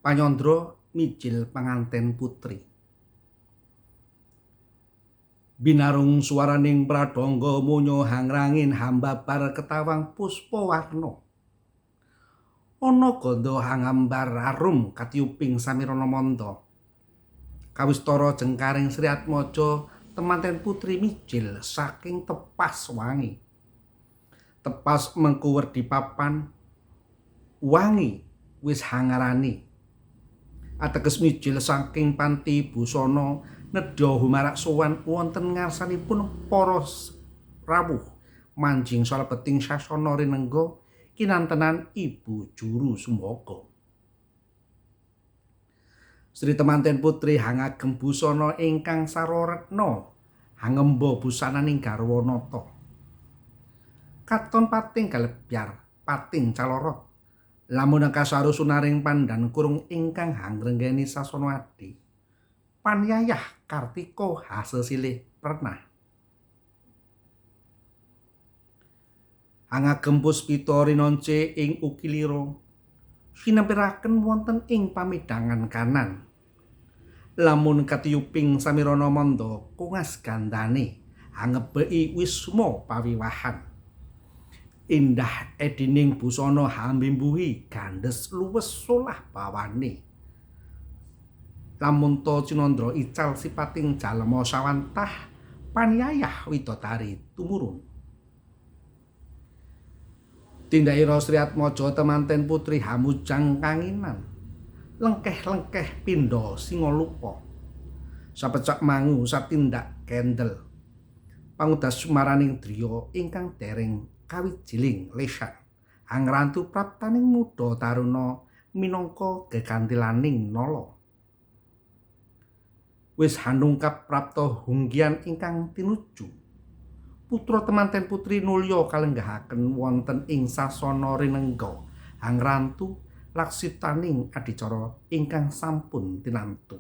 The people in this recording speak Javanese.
Panyandra mijil panganten putri. Binarung swaraning pradangga munya hangrangin hambabar ketawang puspawarna. Ana gandha hangambar arum katiuping samirana manda. Kawistara jengkaring Sri Atmaja temanten putri mijil saking tepas wangi. Tepas mengku werdi papan wangi wis hangarani. Ateges mijil saking panti busana nedha humarak sowan wonten ngarsanipun para rawuh manjing salebeting sasana rinengga kinantenan Ibu Juru Sumbaga. Sri temanten putri hangagem busana ingkang saroretna hangemba busananing garwa nata. Katon pating galebyar pating calorot lamun kasarusunaring pandhan kurung ingkang hangrenggeni sasana adi. Panyayah Kartika hasesilih pernah. Angagem puspita rinonce ing ukilira sinempiraken wonten ing pamidangan kanan. Lamun katiyuping samirana manda kungas gandane hangebeki wisma pawiwahan. Indah edining busana hambimbuhi gandes luwes solah bawane. Lamun ta Cinandra ical sipating jalma sawantah panyayah widodari tumurun. Tindakira Sri Atmaja temanten putri hamujang kanginan. Lengkeh-lengkeh pindha singalupa. Sapecak mangu satindak kendel. Pangudas sumaraning driya ingkang dereng kawijiling lesan. Angrantu praptaning muda taruna minangka gegantilaning nala. Wis hanungkap prapta hunggian ingkang tinuju. Putra temanten putri nulya kalenggahaken wonten ing sasana rinengga angrantu laksitaning adicara ingkang sampun tinantu.